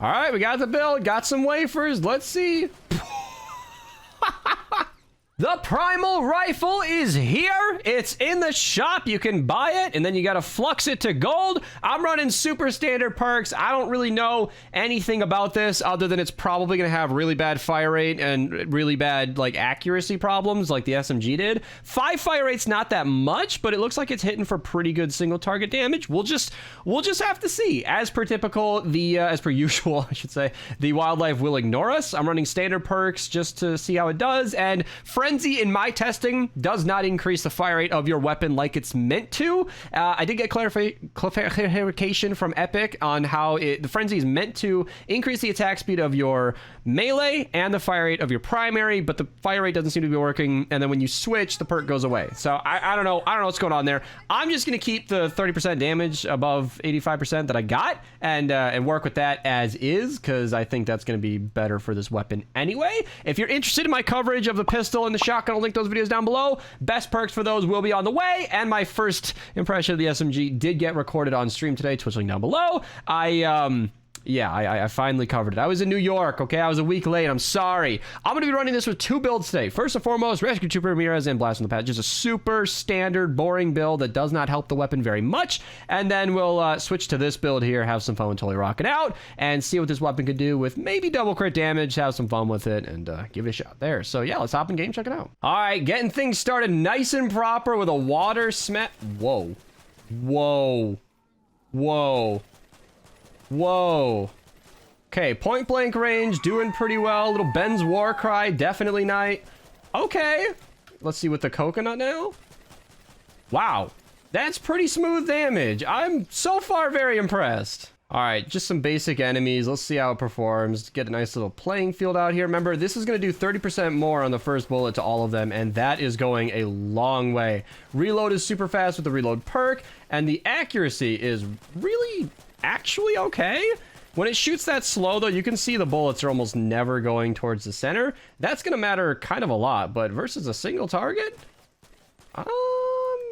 All right, we got the build, got some wafers. Let's see. The Primal rifle is here. It's in the shop. You can buy it, and then you got to flux it to gold. I'm running super standard perks. I don't really know anything about this other than it's probably going to have really bad fire rate and really bad like accuracy problems like the SMG did. 5 fire rate's not that much, but it looks like it's hitting for pretty good single target damage. We'll just have to see. As per typical, as per usual, I should say, the wildlife will ignore us. I'm running standard perks just to see how it does, and Frenzy in my testing does not increase the fire rate of your weapon like it's meant to. I did get clarification from Epic on how the Frenzy is meant to increase the attack speed of your melee and the fire rate of your primary, but the fire rate doesn't seem to be working, and then when you switch, the perk goes away. So I don't know what's going on there. I'm just gonna keep the 30% damage above 85% that I got and work with that as is, because I think that's gonna be better for this weapon anyway. If you're interested in my coverage of the pistol and the shotgun, I'll link those videos down below. Best perks for those will be on the way, and my first impression of the SMG did get recorded on stream today. Twitch link down below. I finally covered it. I was in New York, okay? I was a week late. I'm sorry. I'm going to be running this with 2 builds today. First and foremost, Rescue Trooper Ramirez and Blast from the Past. Just a super standard, boring build that does not help the weapon very much. And then we'll switch to this build here, have some fun with Totally Rock It Out, and see what this weapon could do with maybe double crit damage, have some fun with it, and give it a shot there. So yeah, let's hop in game, check it out. All right, getting things started nice and proper with a water smash. Whoa. Whoa. Whoa. Whoa. Okay, point blank range, doing pretty well. Little Ben's war cry, definitely night. Okay. Let's see with the coconut now. Wow. That's pretty smooth damage. I'm so far very impressed. All right, just some basic enemies. Let's see how it performs. Get a nice little playing field out here. Remember, this is going to do 30% more on the first bullet to all of them, and that is going a long way. Reload is super fast with the reload perk, and the accuracy is really actually okay. When it shoots that slow, though, you can see the bullets are almost never going towards the center. That's going to matter kind of a lot, but versus a single target, I'm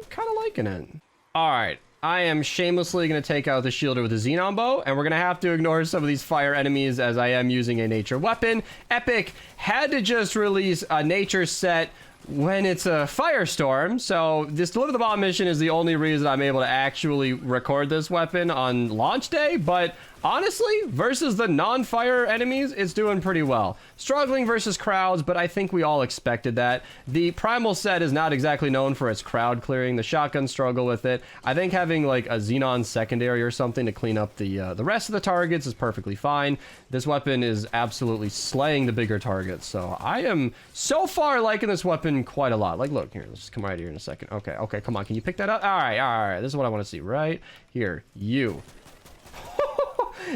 kind of liking it. All right, I am shamelessly going to take out the shielder with a Xenon bow, and we're going to have to ignore some of these fire enemies as I am using a nature weapon. Epic had to just release a nature set when it's a firestorm, so this Deliver the Bomb mission is the only reason I'm able to actually record this weapon on launch day, but honestly, versus the non-fire enemies, it's doing pretty well. Struggling versus crowds, but I think we all expected that. The Primal set is not exactly known for its crowd clearing. The shotgun struggle with it. I think having like a Xenon secondary or something to clean up the rest of the targets is perfectly fine. This weapon is absolutely slaying the bigger targets, so I am so far liking this weapon quite a lot. Like, look here, let's just come right here in a second. Okay, come on, can you pick that up? All right, this is what I want to see right here. You.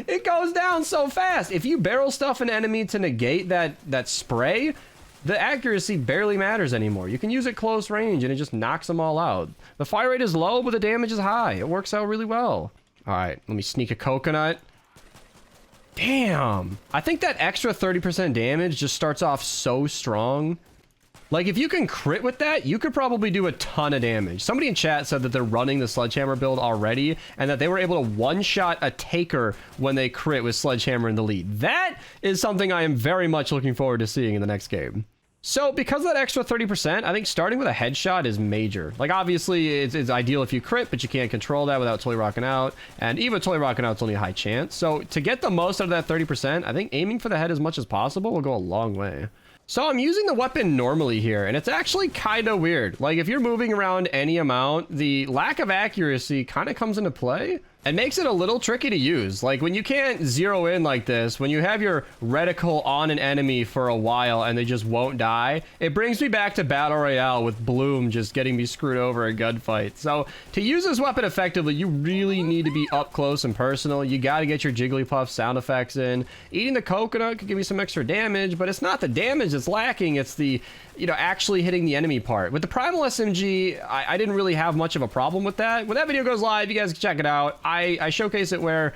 It goes down so fast. If you barrel stuff an enemy to negate that spray, the accuracy barely matters anymore. You can use it close range and it just knocks them all out. The fire rate is low, but the damage is high. It works out really well. All right, let me sneak a coconut. Damn. I think that extra 30% damage just starts off so strong. Like, if you can crit with that, you could probably do a ton of damage. Somebody in chat said that they're running the Sledgehammer build already, and that they were able to one-shot a Taker when they crit with Sledgehammer in the lead. That is something I am very much looking forward to seeing in the next game. So, because of that extra 30%, I think starting with a headshot is major. Like, obviously, it's ideal if you crit, but you can't control that without totally rocking out. And even totally rocking out, it's only a high chance. So, to get the most out of that 30%, I think aiming for the head as much as possible will go a long way. So I'm using the weapon normally here, and it's actually kind of weird. Like, if you're moving around any amount, the lack of accuracy kind of comes into play and makes it a little tricky to use. Like, when you can't zero in like this, when you have your reticle on an enemy for a while and they just won't die, it brings me back to Battle Royale with Bloom just getting me screwed over in gunfight. So to use this weapon effectively, you really need to be up close and personal. You got to get your Jigglypuff sound effects in. Eating the coconut could give you some extra damage, but it's not the damage that's lacking. It's the, actually hitting the enemy part. With the Primal SMG, I didn't really have much of a problem with that. When that video goes live, you guys can check it out. I showcase it where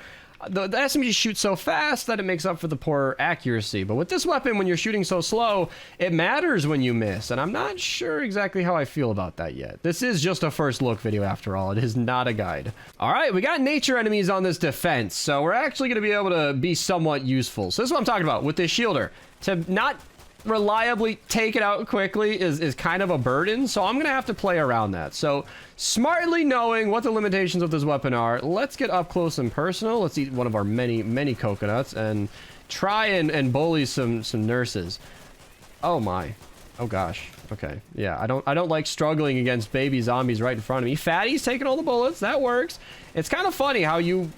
The SMG shoots so fast that it makes up for the poor accuracy. But with this weapon, when you're shooting so slow, it matters when you miss. And I'm not sure exactly how I feel about that yet. This is just a first look video after all. It is not a guide. All right, we got nature enemies on this defense. So we're actually going to be able to be somewhat useful. So this is what I'm talking about with this shielder. To not reliably take it out quickly is kind of a burden, so I'm gonna have to play around that. So smartly knowing what the limitations of this weapon are, let's get up close and personal. Let's eat one of our many coconuts and try and bully some nurses. Oh my, oh gosh. Okay, yeah, I don't like struggling against baby zombies right in front of me. Fatty's taking all the bullets. That works. It's kind of funny how you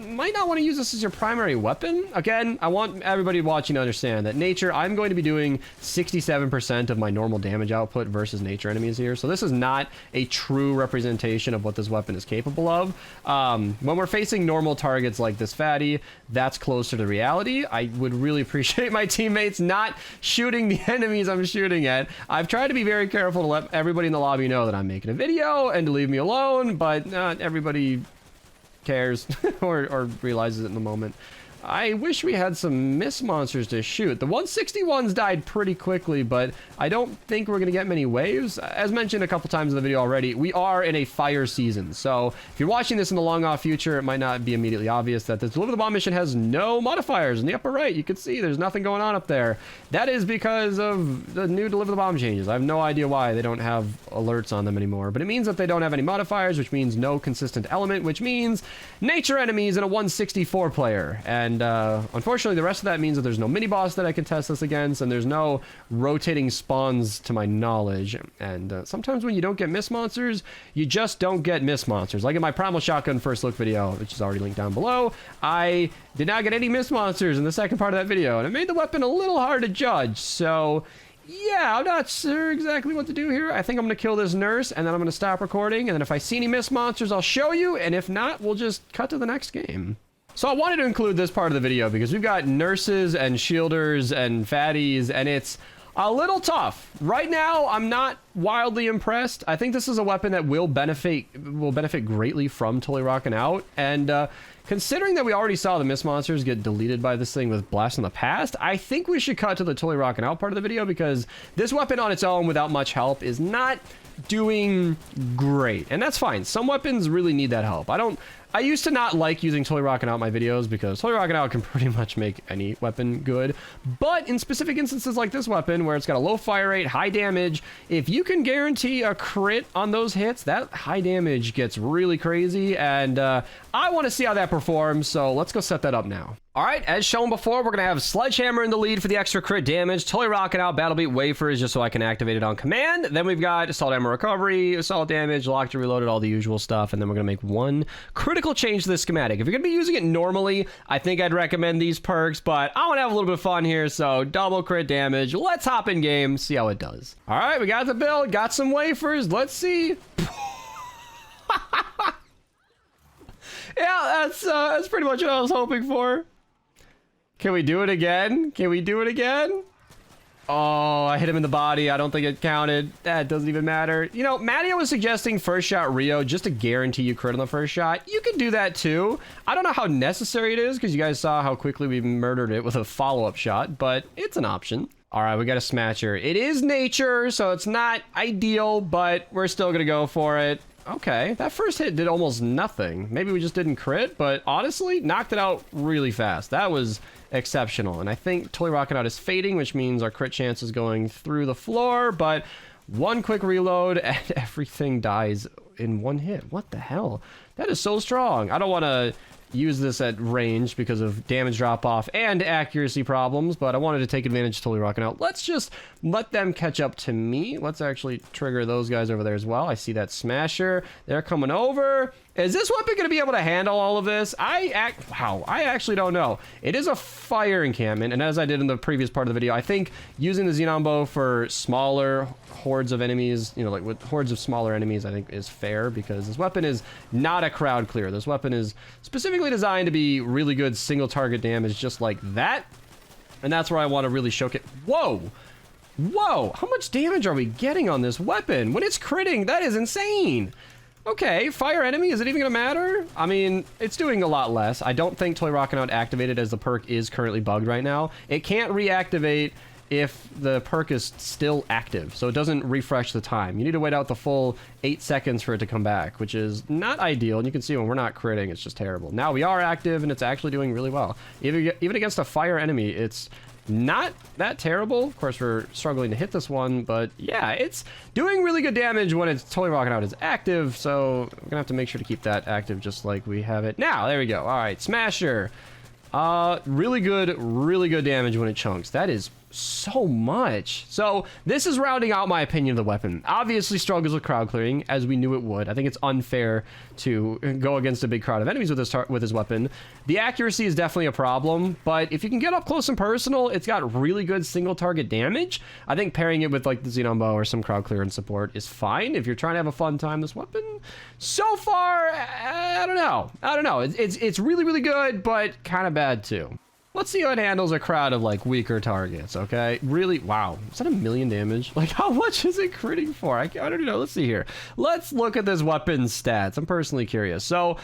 might not want to use this as your primary weapon. Again, I want everybody watching to understand that nature, I'm going to be doing 67% of my normal damage output versus nature enemies here. So this is not a true representation of what this weapon is capable of. When we're facing normal targets like this fatty, that's closer to reality. I would really appreciate my teammates not shooting the enemies I'm shooting at. I've tried to be very careful to let everybody in the lobby know that I'm making a video and to leave me alone, but not everybody cares or realizes it in the moment. I wish we had some mist monsters to shoot. The 161s died pretty quickly, but I don't think we're going to get many waves. As mentioned a couple times in the video already, we are in a fire season. So if you're watching this in the long off future, it might not be immediately obvious that this Deliver the Bomb mission has no modifiers. In the upper right, you can see there's nothing going on up there. That is because of the new Deliver the Bomb changes. I have no idea why they don't have alerts on them anymore, but it means that they don't have any modifiers, which means no consistent element, which means nature enemies in a 164 player. And unfortunately, the rest of that means that there's no mini-boss that I can test this against, and there's no rotating spawns to my knowledge. And sometimes when you don't get mist monsters, you just don't get mist monsters. Like in my Primal Shotgun first look video, which is already linked down below, I did not get any mist monsters in the second part of that video, and it made the weapon a little hard to judge. So yeah, I'm not sure exactly what to do here. I think I'm going to kill this nurse, and then I'm going to stop recording, and then if I see any mist monsters, I'll show you, and if not, we'll just cut to the next game. So I wanted to include this part of the video because we've got nurses and shielders and fatties, and it's a little tough. Right now, I'm not wildly impressed. I think this is a weapon that will benefit greatly from totally rocking out. And considering that we already saw the mist monsters get deleted by this thing with Blast in the past, I think we should cut to the totally rocking out part of the video because this weapon on its own without much help is not doing great. And that's fine. Some weapons really need that help. I used to not like using Totally Rockin' Out in my videos because Totally Rockin' Out can pretty much make any weapon good. But in specific instances like this weapon, where it's got a low fire rate, high damage, if you can guarantee a crit on those hits, that high damage gets really crazy. And I want to see how that performs, so let's go set that up now. All right, as shown before, we're going to have Sledgehammer in the lead for the extra crit damage, Totally Rockin' Out, Battle Beat Wafers, just so I can activate it on command. Then we've got Assault Ammo Recovery, Assault Damage, Locked and Reloaded, all the usual stuff. And then we're going to make one critical change to the schematic. If you're going to be using it normally, I think I'd recommend these perks, but I want to have a little bit of fun here, so double crit damage. Let's hop in game, see how it does. All right, we got the build, got some wafers. Let's see. Yeah, that's pretty much what I was hoping for. Can we do it again? Can we do it again? Oh, I hit him in the body. I don't think it counted. That doesn't even matter. You know, Maddie was suggesting first shot Rio just to guarantee you crit on the first shot. You can do that too. I don't know how necessary it is because you guys saw how quickly we murdered it with a follow-up shot, but it's an option. All right, we got a smasher. It is nature, so it's not ideal, but we're still going to go for it. Okay, that first hit did almost nothing. Maybe we just didn't crit, but honestly, knocked it out really fast. That was exceptional. And I think Totally Rockin' Out is fading, which means our crit chance is going through the floor, but one quick reload and everything dies in one hit. What the hell? That is so strong. I don't want to use this at range because of damage drop off and accuracy problems, but I wanted to take advantage of Totally Rockin' Out. Let's just let them catch up to me. Let's actually trigger those guys over there as well. I see that smasher. They're coming over. Is this weapon going to be able to handle all of this? I actually don't know. It is a fire encampment, and as I did in the previous part of the video, I think using the Xenon Bow for smaller hordes of enemies, you know, like with hordes of smaller enemies, I think is fair because this weapon is not a crowd clear. This weapon is specifically designed to be really good single target damage just like that, and that's where I want to really showcase. Whoa! Whoa! How much damage are we getting on this weapon? When it's critting, that is insane! Okay, fire enemy, is it even gonna matter? I mean, it's doing a lot less. I don't think Toy Rockin' Out activated as the perk is currently bugged right now. It can't reactivate if the perk is still active, so it doesn't refresh the time. You need to wait out the full 8 seconds for it to come back, which is not ideal, and you can see when we're not critting, it's just terrible. Now we are active, and it's actually doing really well. Even against a fire enemy, it's not that terrible. Of course, we're struggling to hit this one, but yeah, it's doing really good damage when it's Toy Rockin' Out is active, so I'm gonna have to make sure to keep that active just like we have it now. There we go. All right, Smasher. Really good damage when it chunks. That is so much. So this is rounding out my opinion of the weapon. Obviously struggles with crowd clearing, as we knew it would. I think it's unfair to go against a big crowd of enemies with his weapon. The accuracy is definitely a problem, but if you can get up close and personal, it's got really good single target damage. I think pairing it with like the Xenon Bow or some crowd clearance support is fine if you're trying to have a fun time. This weapon, so far, I don't know. It's really good, but kind of bad too. Let's see how it handles a crowd of like weaker targets, okay? Really, wow. Is that 1 million damage? Like, how much is it critting for? I don't even know. Let's see here. Let's look at this weapon's stats. I'm personally curious. So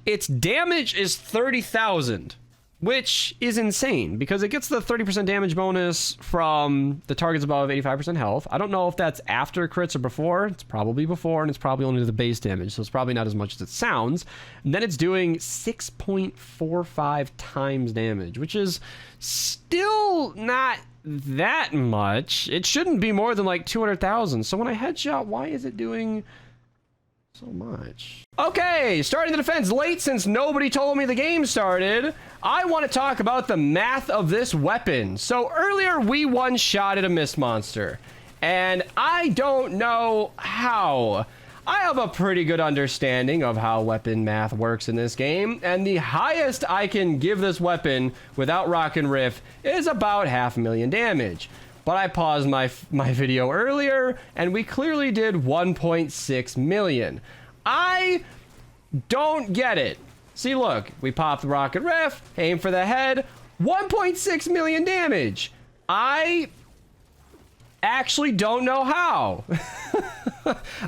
its damage is 30,000, which is insane because it gets the 30% damage bonus from the targets above 85% health. I don't know if that's after crits or before. It's probably before, and it's probably only the base damage, so it's probably not as much as it sounds. And then it's doing 6.45 times damage, which is still not that much. It shouldn't be more than like 200,000. So when I headshot, why is it doing so much? Okay, starting the defense late since nobody told me the game started. I want to talk about the math of this weapon. So earlier we one-shotted a mist monster, and I don't know how. I have a pretty good understanding of how weapon math works in this game, and the highest I can give this weapon without Rockin' Riff is about 500,000 damage. But I paused my video earlier, and we clearly did 1.6 million. I don't get it. See, look, we pop the rocket riff, aim for the head, 1.6 million damage. I actually don't know how.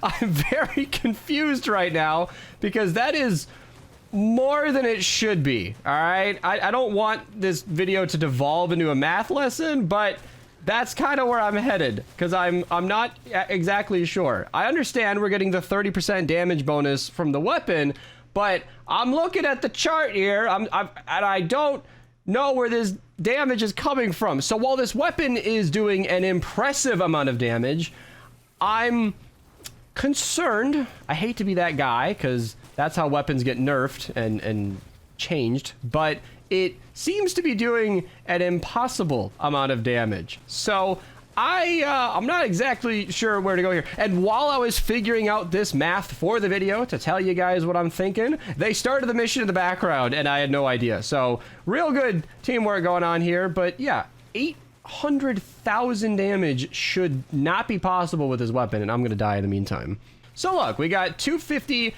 I'm very confused right now because that is more than it should be, all right? I don't want this video to devolve into a math lesson, but that's kind of where I'm headed because I'm not exactly sure. I understand we're getting the 30% damage bonus from the weapon, but I'm looking at the chart here, and I don't know where this damage is coming from. So while this weapon is doing an impressive amount of damage, I'm concerned. I hate to be that guy because that's how weapons get nerfed and changed, but it seems to be doing an impossible amount of damage. So I'm not exactly sure where to go here. And while I was figuring out this math for the video to tell you guys what I'm thinking, they started the mission in the background and I had no idea. So real good teamwork going on here. But yeah, 800,000 damage should not be possible with this weapon, and I'm going to die in the meantime. So look, we got 250...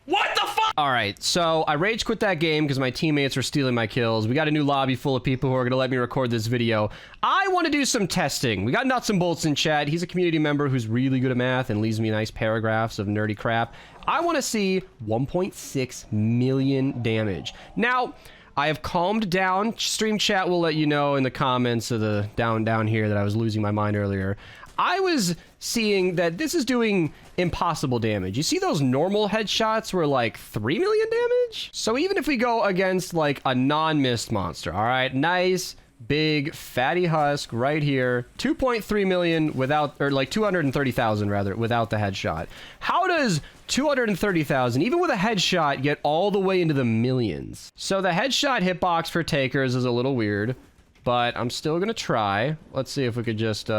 What the fuck? All right, so I rage quit that game because my teammates were stealing my kills. We got a new lobby full of people who are going to let me record this video. I want to do some testing. We got Nuts and Bolts in chat. He's a community member who's really good at math and leaves me nice paragraphs of nerdy crap. I want to see 1.6 million damage. Now, I have calmed down. Stream chat will let you know in the comments of the down here that I was losing my mind earlier. I was seeing that this is doing impossible damage. You see those normal headshots were like 3 million damage? So even if we go against like a non-mist monster, all right, nice, big, fatty husk right here, 2.3 million without, or like 230,000 rather, without the headshot. How does 230,000, even with a headshot, get all the way into the millions? So the headshot hitbox for takers is a little weird, but I'm still gonna try. Let's see if we could just,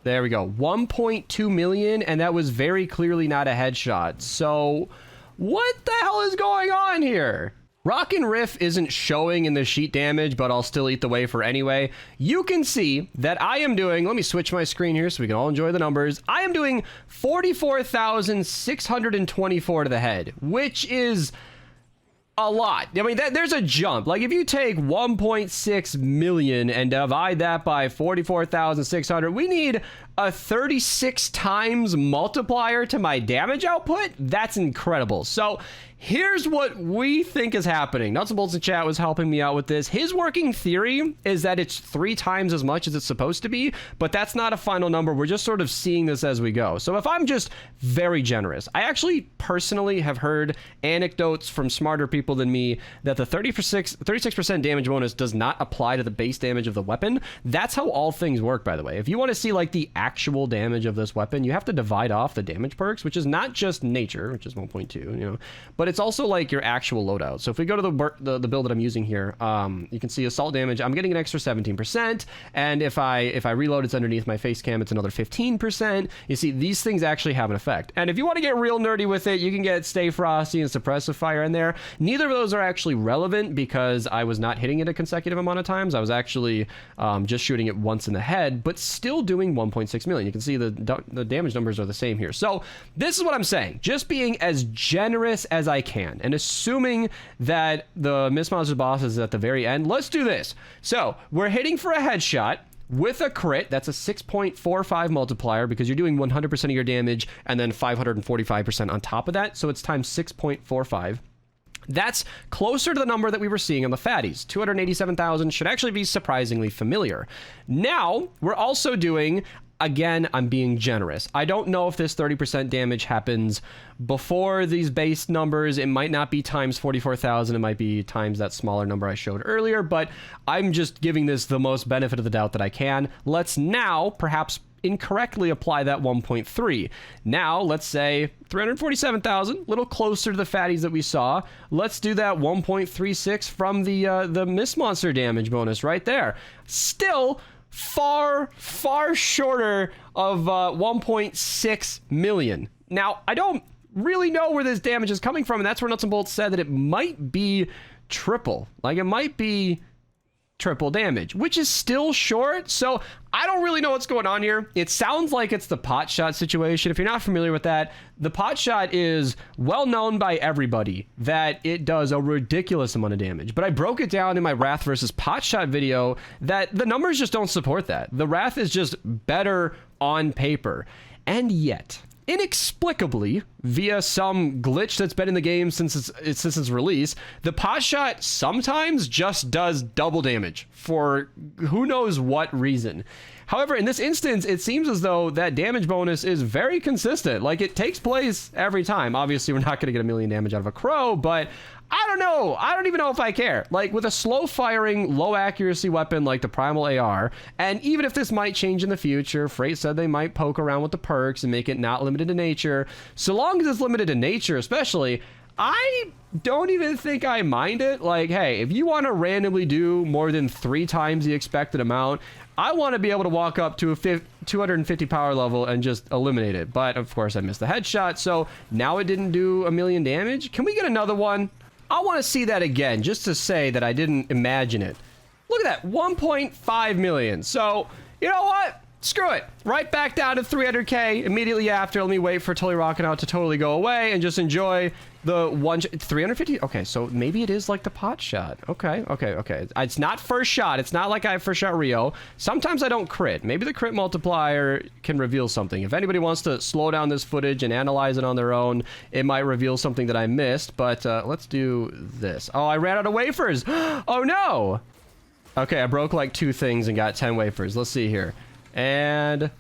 there we go, 1.2 million, and that was very clearly not a headshot. So what the hell is going on here? Rockin' Riff isn't showing in the sheet damage, but I'll still eat the wafer anyway. You can see that I am doing, let me switch my screen here so we can all enjoy the numbers. I am doing 44,624 to the head, which is a lot. I mean, there's a jump. Like, if you take 1.6 million and divide that by 44,600, we need a 36 times multiplier to my damage output. That's incredible. So here's what we think is happening. Nuts and Bolts in chat was helping me out with this. His working theory is that it's 3 times as much as it's supposed to be, but that's not a final number. We're just sort of seeing this as we go. So if I'm just very generous, I actually personally have heard anecdotes from smarter people than me that the 36% damage bonus does not apply to the base damage of the weapon. That's how all things work, by the way. If you want to see like the actual damage of this weapon, you have to divide off the damage perks, which is not just nature, which is 1.2, you know, but it's also like your actual loadout. So if we go to the build that I'm using here, you can see assault damage. I'm getting an extra 17%, and if I reload, it's underneath my face cam, it's another 15%. You see, these things actually have an effect. And if you want to get real nerdy with it, you can get Stay Frosty and Suppressive Fire in there. Neither of those are actually relevant because I was not hitting it a consecutive amount of times. I was actually just shooting it once in the head, but still doing 1.6 million. You can see the damage numbers are the same here. So this is what I'm saying. Just being as generous as I can, and assuming that the Miss Monster boss is at the very end, let's do this. So we're hitting for a headshot with a crit. That's a 6.45 multiplier because you're doing 100% of your damage and then 545% on top of that. So it's times 6.45. That's closer to the number that we were seeing on the fatties. 287,000 should actually be surprisingly familiar. Now, we're also doing, again, I'm being generous. I don't know if this 30% damage happens before these base numbers. It might not be times 44,000. It might be times that smaller number I showed earlier, but I'm just giving this the most benefit of the doubt that I can. Let's now perhaps incorrectly apply that 1.3. Now, let's say 347,000, a little closer to the fatties that we saw. Let's do that 1.36 from the Miss Monster damage bonus right there. Still far shorter of 1.6 million. Now, I don't really know where this damage is coming from, and that's where Nuts and Bolts said that it might be triple. Like, it might be triple damage, which is still short. So I don't really know what's going on here. It sounds like it's the pot shot situation. If you're not familiar with that, the pot shot is well known by everybody that it does a ridiculous amount of damage. But I broke it down in my Wrath versus pot shot video that the numbers just don't support that. The Wrath is just better on paper. And yet, inexplicably, via some glitch that's been in the game since its release, the pot shot sometimes just does double damage for who knows what reason. However, in this instance, it seems as though that damage bonus is very consistent. Like, it takes place every time. Obviously, we're not going to get a million damage out of a crow, but I don't know. I don't even know if I care. Like, with a slow-firing, low-accuracy weapon like the Primal AR, and even if this might change in the future, Freight said they might poke around with the perks and make it not limited to nature. So long as it's limited to nature, especially, I don't even think I mind it. Like, hey, if you want to randomly do more than 3 times the expected amount, I want to be able to walk up to a 250 power level and just eliminate it. But, of course, I missed the headshot, so now it didn't do a million damage. Can we get another one? I want to see that again, just to say that I didn't imagine it. Look at that, 1.5 million. So, you know what? Screw it. Right back down to 300k immediately after. Let me wait for Totally Rockin' Out to totally go away and just enjoy the 350. Okay, so maybe it is like the pot shot. Okay. It's not first shot. It's not like I have first shot Rio. Sometimes I don't crit. Maybe the crit multiplier can reveal something. If anybody wants to slow down this footage and analyze it on their own, it might reveal something that I missed. But let's do this. Oh, I ran out of wafers. Oh no. Okay, I broke like 2 things and got 10 wafers. Let's see here. And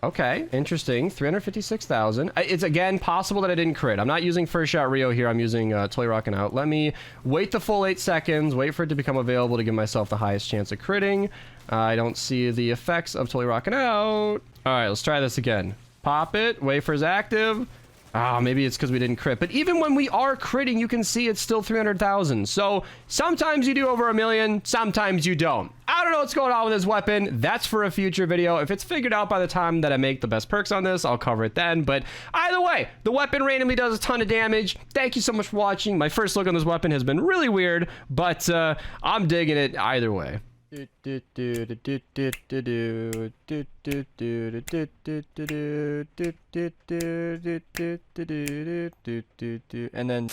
okay, interesting. 356,000. It's again possible that I didn't crit. I'm not using first shot Rio here. I'm using Totally Rockin' Out. Let me wait the full 8 seconds, wait for it to become available to give myself the highest chance of critting. I don't see the effects of Totally Rockin' Out. All right, let's try this again. Pop it. Wafer's active. Ah, maybe it's because we didn't crit. But even when we are critting, you can see it's still 300,000. So sometimes you do over a million, sometimes you don't. I don't know what's going on with this weapon. That's for a future video. If it's figured out by the time that I make the best perks on this, I'll cover it then. But either way, the weapon randomly does a ton of damage. Thank you so much for watching. My first look on this weapon has been really weird, but I'm digging it either way. And then